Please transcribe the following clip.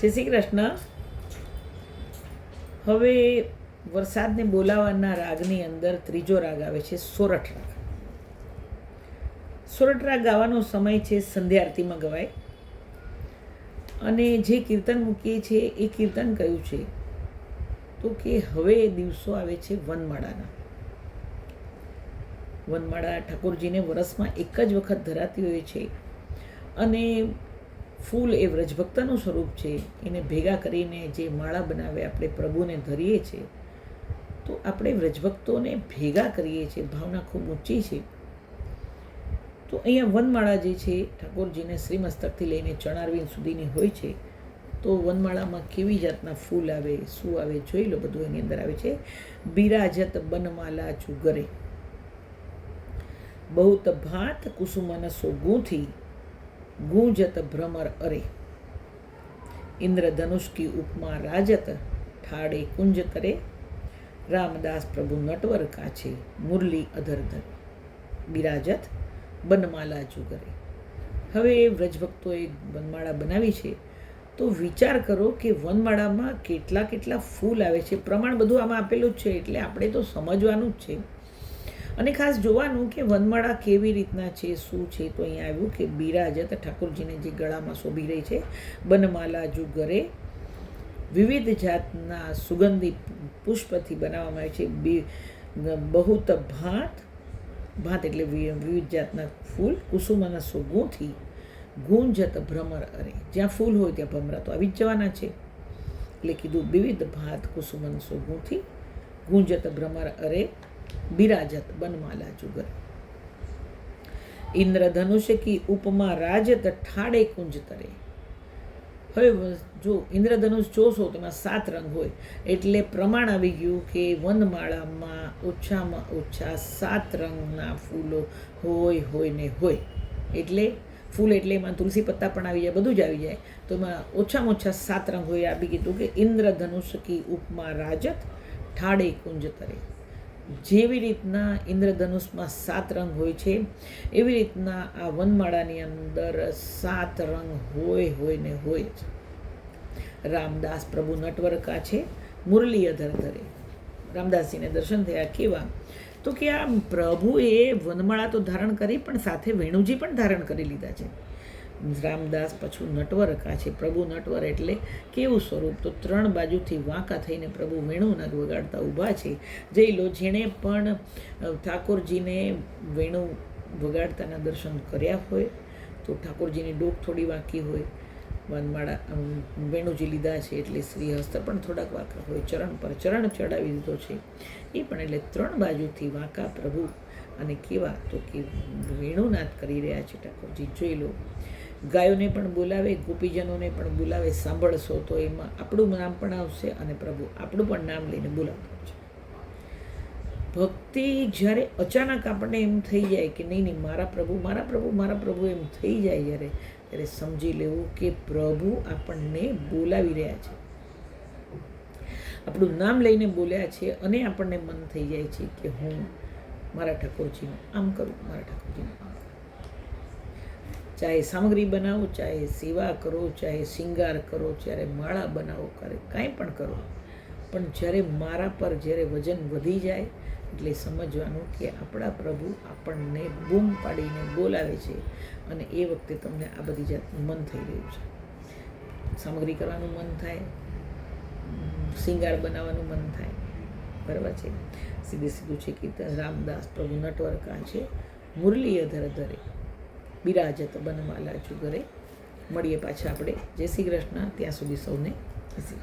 જય શ્રી કૃષ્ણ. હવે વરસાદને બોલાવવાના રાગની અંદર ત્રીજો રાગ આવે છે સોરઠ રાગ. સોરઠ રાગ ગાવાનો સમય છે સંધ્યા આરતીમાં ગવાય. અને જે કીર્તન મૂકીએ છીએ એ કીર્તન કયું છે તો કે હવે દિવસો આવે છે વનમાળાના. વનમાળા ઠાકોરજીને વરસમાં એક જ વખત ધરાતી હોય છે અને ફૂલ એ વ્રજભક્તનું સ્વરૂપ છે. એને ભેગા કરીને જે માળા બનાવે આપણે પ્રભુને ધરીએ છીએ તો આપણે વ્રજભક્તોને ભેગા કરીએ છીએ. ભાવના ખૂબ ઊંચી છે. તો અહીંયા વનમાળા જે છે ઠાકોરજીને શ્રીમસ્તકથી લઈને ચણારવિંદ સુધીની હોય છે. તો વનમાળામાં કેવી જાતના ફૂલ આવે, શું આવે જોઈ લો. બધું એની અંદર આવે છે. બિરાજત બનમાલા ચુગરે, બહુત ભાત કુસુમનસો ગૂંથી, ગૂંજત ભ્રમર અરે, ઇન્દ્રધનુષ કી ઉપમા રાજત, ઠાડે કુંજ તરે, રામદાસ પ્રભુ નટવર કાછે, મુરલી અધર ધરે, બિરાજત બનમાલા જુગરે. હવે વ્રજભક્તોએ વનમાળા બનાવી છે તો વિચાર કરો કે વનમાળામાં કેટલા કેટલા ફૂલ આવે છે. પ્રમાણ બધું આમાં આપેલું જ છે એટલે આપણે તો સમજવાનું જ છે. અને ખાસ જોવાનું કે વનમાળા કેવી રીતના છે, શું છે. તો અહીંયા આવ્યું કે બિરાજત ઠાકોરજીને જે ગળામાં શોભી રહી છે. બનમાલા જુગરે, વિવિધ જાતના સુગંધી પુષ્પથી બનાવવામાં આવે છે. બહુત ભાત, ભાત એટલે વિવિધ જાતના ફૂલ. કુસુમના સુગોથી, ગુંજત ભ્રમર અરે, જ્યાં ફૂલ હોય ત્યાં ભમરા તો આવી જ જવાના છે. એટલે કીધું વિવિધ ભાત કુસુમન સુગોથી, ગુંજત ભ્રમર અરે, બિરાજત બનમાલા જુગર, ઇન્દ્રધનુષ કી ઉપમા રાજત, ઠાડે કુંજ તરે. હવે જો ઇન્દ્રધનુષ જોશો તેમાં 7 રંગ હોય એટલે પ્રમાણ આવી ગયું કે વનમાળામાં ઓછામાં ઓછા 7 રંગના ફૂલો હોય ને હોય. એટલે ફૂલ એટલે એમાં તુલસી પત્તા પણ આવી જાય, બધું જ આવી જાય. તો એમાં ઓછામાં ઓછા 7 રંગ હોય. આપી કીધું કે ઇન્દ્રધનુષ કી ઉપમા રાજત, ઠાડે કુંજ તરે. જેવી રીતના ઇન્દ્રધનુષમાં 7 રંગ હોય છે એવી રીતના આ વનમાળાની અંદર 7 રંગ હોય ને હોય જ. રામદાસ પ્રભુ નટવર કાછે, મુરલી અધર ધરે. રામદાસજીને દર્શન થયા કેવા તો કે આ પ્રભુએ વનમાળા તો ધારણ કરી પણ સાથે વેણુજી પણ ધારણ કરી લીધા છે. રામદાસ પછી નટવર કાછે, પ્રભુ નટવર એટલે કેવું સ્વરૂપ તો 3 બાજુથી વાંકા થઈને પ્રભુ વેણુના વગાડતા ઊભા છે. જઈ લો જેણે પણ ઠાકોરજીને વેણુ વગાડતાના દર્શન કર્યા હોય તો ઠાકોરજીની ડોક થોડી વાંકી હોય, વનમાળા વેણુજી લીધા છે એટલે શ્રીહસ્ત પણ થોડાક વાંકા હોય, ચરણ પર ચરણ ચડાવી દીધો છે એ પણ. એટલે 3 બાજુથી વાંકા પ્રભુ અને કેવા તો કે વેણુનાદ કરી રહ્યા છે ઠાકોરજી. જોઈ લો. ગાયોને પણ બોલાવે, ગોપીજનોને પણ બોલાવે. સાંભળશો તો એમાં આપણું નામ પણ આવશે અને પ્રભુ આપણું પણ નામ લઈને બોલાવતો છે. ભક્તિ જ્યારે અચાનક આપણને એમ થઈ જાય કે નહીં મારા પ્રભુ મારા પ્રભુ મારા પ્રભુ એમ થઈ જાય ત્યારે સમજી લેવું કે પ્રભુ આપણને બોલાવી રહ્યા છે, આપણું નામ લઈને બોલ્યા છે. અને આપણને મન થઈ જાય છે કે હું મારા ઠાકોરજીનું આમ કરું, મારા ઠાકોરજીનું આમ. ચાહે સામગ્રી બનાવો, ચાહે સેવા કરો, ચાહે શિંગાર કરો, ચાહે માળા બનાવો, કાંઈ પણ કરો, પણ જ્યારે મારા પર જ્યારે વજન વધી જાય એટલે સમજવાનું કે આપણા પ્રભુ આપણને બૂમ પાડીને બોલાવે છે. અને એ વખતે તમને આ બધી જાતનું મન થઈ રહ્યું છે. સામગ્રી કરવાનું મન થાય, શિંગાર બનાવવાનું મન થાય. બરાબર છે. સીધું છે કે રામદાસ પ્રભુ નટવર કાછે, મુરલી અધર ધરે, બિરાજત બનમાલા જુગરે. મળીએ પાછા આપણે. જય શ્રી કૃષ્ણ. ત્યાં સુધી સૌને